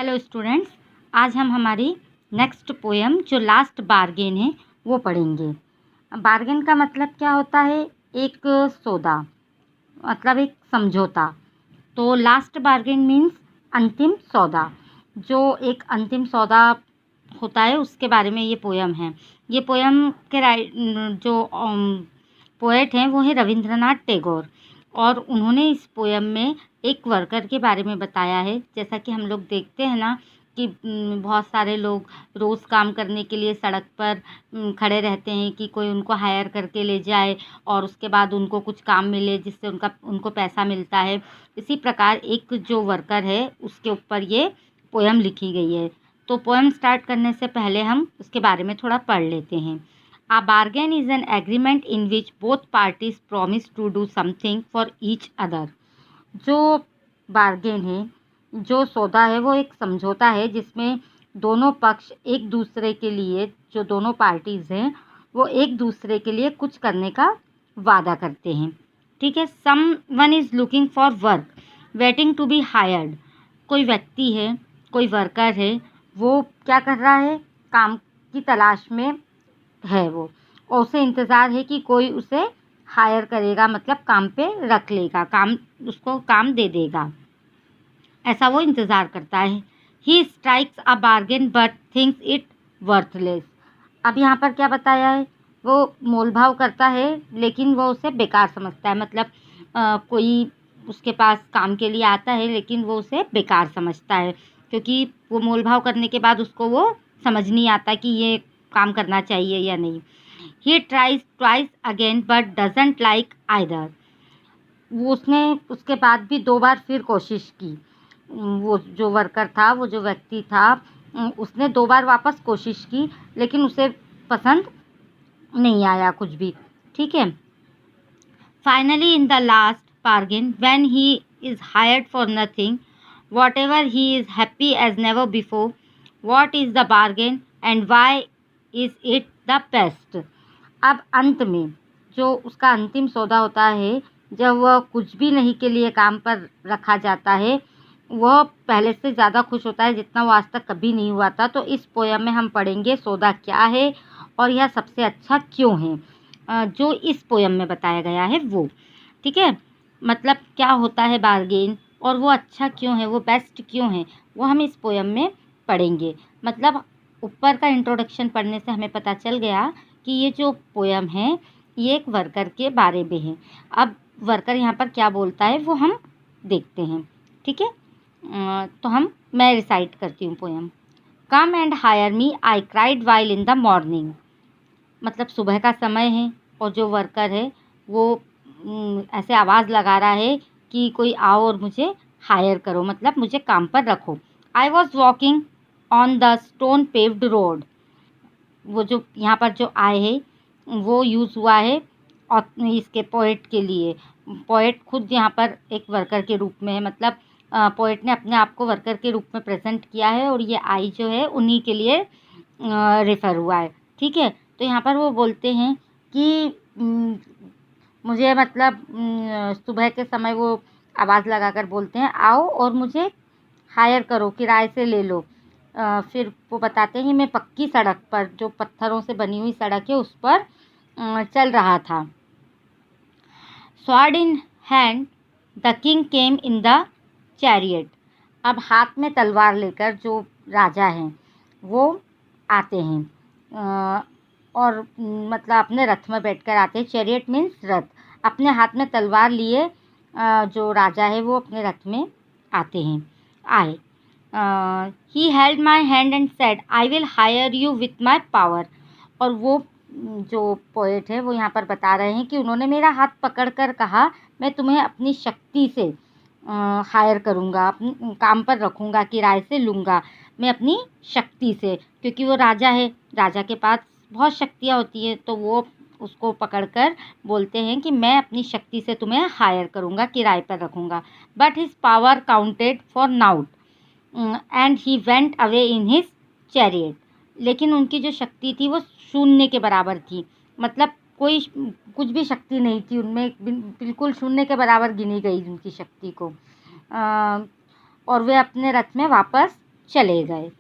Hello students, आज हम हमारी नेक्स्ट पोएम जो लास्ट बार्गेन है वो पढ़ेंगे। बार्गेन का मतलब क्या होता है? एक सौदा, मतलब एक समझौता। तो लास्ट बार्गेन मीन्स अंतिम सौदा। जो एक अंतिम सौदा होता है उसके बारे में ये पोएम है। ये पोएम के जो पोएट हैं वो है रविंद्रनाथ टैगोर, और उन्होंने इस पोएम में एक वर्कर के बारे में बताया है। जैसा कि हम लोग देखते हैं ना कि बहुत सारे लोग रोज़ काम करने के लिए सड़क पर खड़े रहते हैं कि कोई उनको हायर करके ले जाए और उसके बाद उनको कुछ काम मिले जिससे उनको पैसा मिलता है। इसी प्रकार एक जो वर्कर है उसके ऊपर ये पोएम लिखी गई है। तो पोएम स्टार्ट करने से पहले हम उसके बारे में थोड़ा पढ़ लेते हैं। A bargain is an agreement in which both parties promise to do something for each other. जो बार्गेन है, जो सौदा है, वो एक समझौता है जिसमें दोनों पक्ष एक दूसरे के लिए, जो दोनों पार्टीज़ हैं वो एक दूसरे के लिए कुछ करने का वादा करते हैं। ठीक है। Someone is looking for work, waiting to be hired. कोई व्यक्ति है, कोई वर्कर है, वो क्या कर रहा है? काम की तलाश में है वो, और उसे इंतज़ार है कि कोई उसे हायर करेगा, मतलब काम पे रख लेगा, उसको काम दे देगा, ऐसा वो इंतज़ार करता है। He strikes a bargain but thinks it worthless. अब यहाँ पर क्या बताया है? वो मोल भाव करता है लेकिन वो उसे बेकार समझता है। मतलब कोई उसके पास काम के लिए आता है लेकिन वो उसे बेकार समझता है, क्योंकि वो मोल भाव करने के बाद उसको वो समझ नहीं आता कि ये काम करना चाहिए या नहीं। He tries twice again but doesn't like either. उसने उसके बाद भी 2 बार फिर कोशिश की। वो जो वर्कर था, वो जो व्यक्ति था, उसने 2 बार वापस कोशिश की लेकिन उसे पसंद नहीं आया कुछ भी। ठीक है। Finally in the last bargain, when he is hired for nothing, whatever, he is happy as never before. What is the bargain and why is it the best? अब अंत में जो उसका अंतिम सौदा होता है, जब वह कुछ भी नहीं के लिए काम पर रखा जाता है, वह पहले से ज़्यादा खुश होता है जितना वो आज तक कभी नहीं हुआ था। तो इस पोएम में हम पढ़ेंगे सौदा क्या है और यह सबसे अच्छा क्यों है, जो इस पोएम में बताया गया है वो। ठीक है। मतलब क्या होता है बार्गेन और वो अच्छा क्यों है, वो बेस्ट क्यों है, वो हम इस पोएम में पढ़ेंगे। मतलब ऊपर का इंट्रोडक्शन पढ़ने से हमें पता चल गया कि ये जो पोएम है ये एक वर्कर के बारे में है। अब वर्कर यहाँ पर क्या बोलता है वो हम देखते हैं। ठीक है। तो मैं रिसाइट करती हूँ poem. Come and hire me, I cried while in the morning. मतलब सुबह का समय है और जो वर्कर है वो ऐसे आवाज़ लगा रहा है कि कोई आओ और मुझे हायर करो, मतलब मुझे काम पर रखो। I was walking on the stone paved road. वो जो यहाँ पर जो आए है वो यूज़ हुआ है और इसके पोएट के लिए। पोएट खुद यहाँ पर एक वर्कर के रूप में है, मतलब पोएट ने अपने आप को वर्कर के रूप में प्रेजेंट किया है और ये आई जो है उन्हीं के लिए रेफ़र हुआ है। ठीक है। तो यहाँ पर वो बोलते हैं कि मुझे, मतलब सुबह के समय वो आवाज़ लगाकर बोलते हैं आओ और मुझे हायर करो, किराए से ले लो। फिर वो बताते हैं मैं पक्की सड़क पर, जो पत्थरों से बनी हुई सड़क है, उस पर चल रहा था। Sword in hand the king came in the chariot. अब हाथ में तलवार लेकर जो राजा हैं वो आते हैं और मतलब अपने रथ में बैठकर आते हैं। चैरियट मीन्स रथ। अपने हाथ में तलवार लिए जो राजा है वो अपने रथ में आए। He held my hand and said I will hire you with my power. और वो जो पोएट है वो यहाँ पर बता रहे हैं कि उन्होंने मेरा हाथ पकड़कर कहा मैं तुम्हें अपनी शक्ति से हायर करूँगा, अपने काम पर रखूँगा, किराए से लूँगा, मैं अपनी शक्ति से। क्योंकि वो राजा है, राजा के पास बहुत शक्तियाँ होती हैं, तो वो उसको पकड़कर बोलते हैं कि मैं अपनी शक्ति से तुम्हें हायर करूँगा, किराए पर रखूँगा। But his power counted for nought and he went away in his chariot. लेकिन उनकी जो शक्ति थी वो शून्य के बराबर थी, मतलब कोई कुछ भी शक्ति नहीं थी उनमें, बिल्कुल शून्य के बराबर गिनी गई उनकी शक्ति को। और वे अपने रथ में वापस चले गए।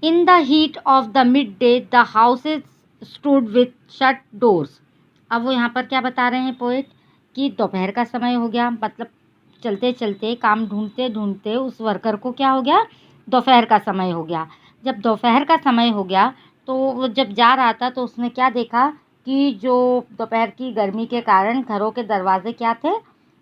In the heat of the mid day the houses stood with shut doors. अब वो यहाँ पर क्या बता रहे हैं पोएट कि दोपहर का समय हो गया, मतलब चलते चलते काम ढूंढते ढूंढते उस वर्कर को क्या हो गया, दोपहर का समय हो गया। जब दोपहर का समय हो गया तो वो जब जा रहा था तो उसने क्या देखा कि जो दोपहर की गर्मी के कारण घरों के दरवाजे क्या थे,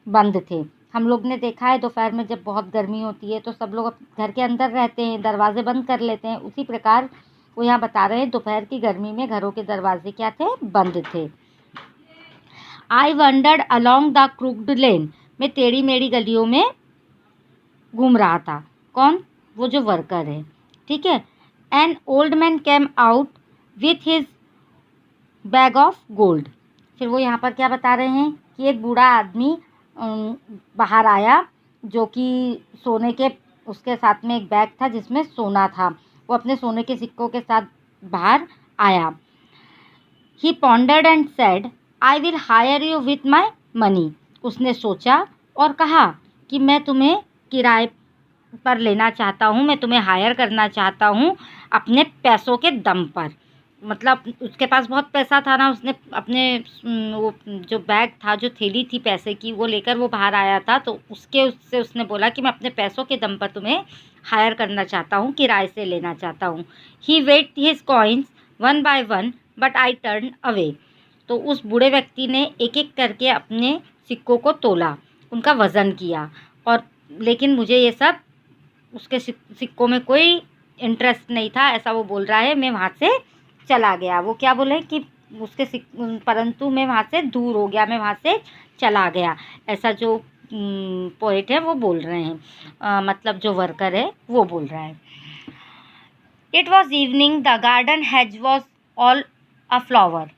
बंद थे। हम लोग ने देखा है दोपहर में जब बहुत गर्मी होती है तो सब लोग घर के अंदर रहते हैं, दरवाजे बंद कर लेते हैं। उसी प्रकार वो यहाँ बता रहे हैं दोपहर की गर्मी में घरों के दरवाजे क्या थे, बंद थे। I wandered along the crooked lane. मैं टेढ़ी मेढ़ी गलियों में घूम रहा था। कौन? वो जो वर्कर है, ठीक है। An old man came out with his bag of gold. फिर वो यहाँ पर क्या बता रहे हैं कि एक बूढ़ा आदमी बाहर आया जो कि सोने के, उसके साथ में एक बैग था जिसमें सोना था। वो अपने सोने के सिक्कों के साथ बाहर आया। He pondered and said I will hire you with my money. उसने सोचा और कहा कि मैं तुम्हें किराए पर लेना चाहता हूँ, मैं तुम्हें हायर करना चाहता हूँ अपने पैसों के दम पर। मतलब उसके पास बहुत पैसा था ना, उसने अपने वो जो बैग था, जो थैली थी पैसे की, वो लेकर वो बाहर आया था। तो उससे उसने बोला कि मैं अपने पैसों के दम पर तुम्हें हायर करना चाहता हूँ, किराए से लेना चाहता हूँ। He weighed his coins one by one but I turn away. तो उस बूढ़े व्यक्ति ने एक एक करके अपने सिक्कों को तोला, उनका वज़न किया, और लेकिन मुझे ये सब, उसके सिक्कों में कोई इंटरेस्ट नहीं था, ऐसा वो बोल रहा है। मैं वहाँ से चला गया। वो क्या बोले कि उसके परंतु मैं वहाँ से दूर हो गया, मैं वहाँ से चला गया, ऐसा जो पोएट है वो बोल रहे हैं, मतलब जो वर्कर है वो बोल रहा है। It was evening the garden has was all a flower.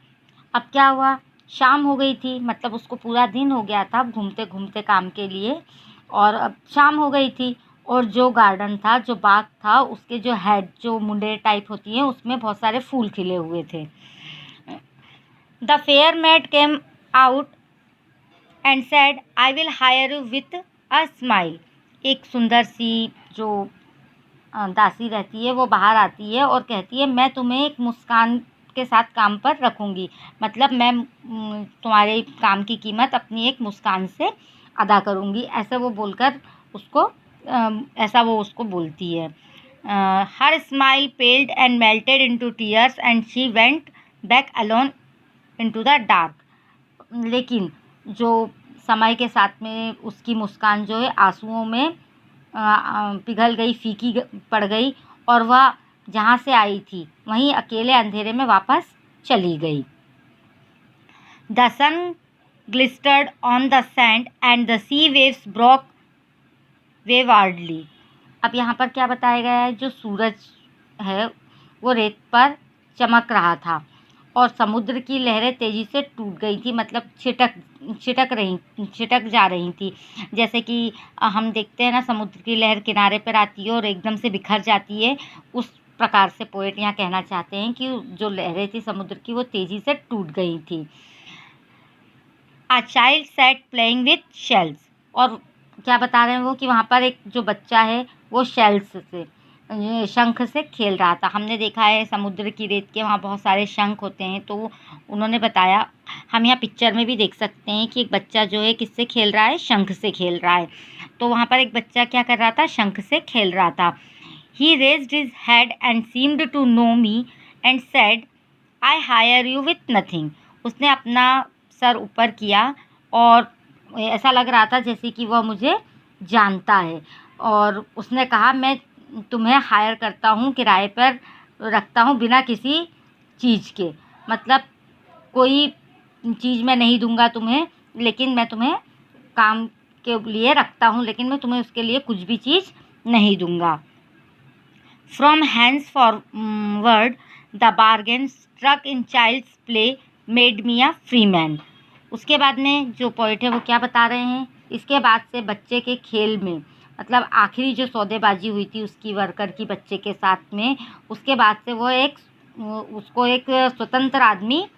अब क्या हुआ, शाम हो गई थी, मतलब उसको पूरा दिन हो गया था घूमते घूमते काम के लिए, और अब शाम हो गई थी। और जो गार्डन था, जो बाग था, उसके जो हेड, जो मुंडे टाइप होती हैं, उसमें बहुत सारे फूल खिले हुए थे। The fair made came out and said I will hire you with a smile. एक सुंदर सी जो दासी रहती है वो बाहर आती है और कहती है मैं तुम्हें एक मुस्कान के साथ काम पर रखूँगी, मतलब मैं तुम्हारे काम की कीमत अपनी एक मुस्कान से अदा करूँगी, ऐसा वो बोलकर उसको ऐसा वो उसको बोलती है। Her smile पेल्ड and melted into tears and she went back alone into the dark. लेकिन जो समय के साथ में उसकी मुस्कान जो है आंसुओं में पिघल गई, फीकी पड़ गई, और वह जहाँ से आई थी वहीं अकेले अंधेरे में वापस चली गई। The sun glistered on the sand and the sea waves broke waywardly. अब यहाँ पर क्या बताया गया है, जो सूरज है वो रेत पर चमक रहा था और समुद्र की लहरें तेज़ी से टूट गई थी, मतलब छिटक जा रही थी। जैसे कि हम देखते हैं ना, समुद्र की लहर किनारे पर आती है और एकदम से बिखर जाती है, उस प्रकार से पोएट यहाँ कहना चाहते हैं कि जो लहरें थी समुद्र की वो तेज़ी से टूट गई थी। A child sat playing with shells. और क्या बता रहे हैं वो कि वहाँ पर एक जो बच्चा है वो शेल्स से, शंख से खेल रहा था। हमने देखा है समुद्र की रेत के वहाँ बहुत सारे शंख होते हैं, तो उन्होंने बताया, हम यहाँ पिक्चर में भी देख सकते हैं कि एक बच्चा जो है किससे खेल रहा है, शंख से खेल रहा है। तो वहाँ पर एक बच्चा क्या कर रहा था, शंख से खेल रहा था। He raised his head and seemed to know me and said I hire you with nothing. उसने अपना सर ऊपर किया और ऐसा लग रहा था जैसे कि वह मुझे जानता है, और उसने कहा मैं तुम्हें हायर करता हूँ, किराए पर रखता हूँ बिना किसी चीज़ के, मतलब कोई चीज़ मैं नहीं दूंगा तुम्हें, लेकिन मैं तुम्हें काम के लिए रखता हूँ, लेकिन मैं तुम्हें उसके लिए कुछ भी चीज़ नहीं दूंगा। From hands forward the bargain struck in child's play made me a free man. उसके बाद में जो पोएट है वो क्या बता रहे हैं, इसके बाद से बच्चे के खेल में, मतलब आखिरी जो सौदेबाजी हुई थी उसकी वर्कर की बच्चे के साथ में, उसके बाद से वो उसको एक स्वतंत्र आदमी,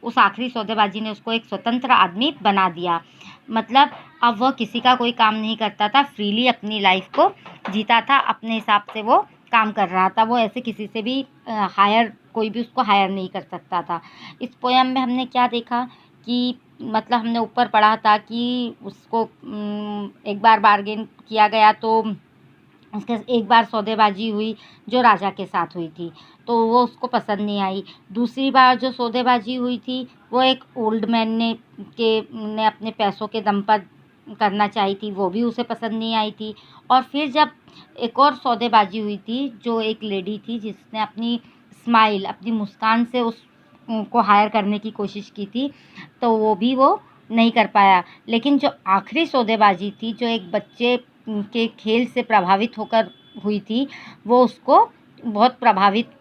उस आखिरी सौदेबाजी ने उसको एक स्वतंत्र आदमी बना दिया। मतलब अब वह किसी का कोई काम नहीं करता था, फ्रीली अपनी लाइफ को जीता था, अपने हिसाब से वो काम कर रहा था। वो ऐसे किसी से भी कोई भी उसको हायर नहीं कर सकता था। इस पोयम में हमने क्या देखा कि मतलब हमने ऊपर पढ़ा था कि उसको एक बार बार्गेन किया गया, तो उसके एक बार सौदेबाजी हुई जो राजा के साथ हुई थी, तो वो उसको पसंद नहीं आई। दूसरी बार जो सौदेबाजी हुई थी वो एक ओल्ड मैन ने अपने पैसों के दम पर करना चाही थी, वो भी उसे पसंद नहीं आई थी। और फिर जब एक और सौदेबाजी हुई थी, जो एक लेडी थी जिसने अपनी स्माइल, अपनी मुस्कान से को हायर करने की कोशिश की थी, तो वो नहीं कर पाया। लेकिन जो आखिरी सौदेबाजी थी, जो एक बच्चे के खेल से प्रभावित होकर हुई थी, वो उसको बहुत प्रभावित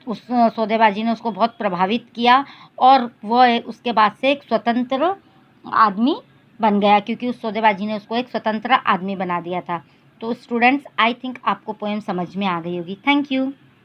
उस सौदेबाजी ने उसको बहुत प्रभावित किया, और वह उसके बाद से एक स्वतंत्र आदमी बन गया, क्योंकि उस सौदेबाजी ने उसको एक स्वतंत्र आदमी बना दिया था। तो स्टूडेंट्स, आई थिंक आपको पोएम समझ में आ गई होगी। Thank you.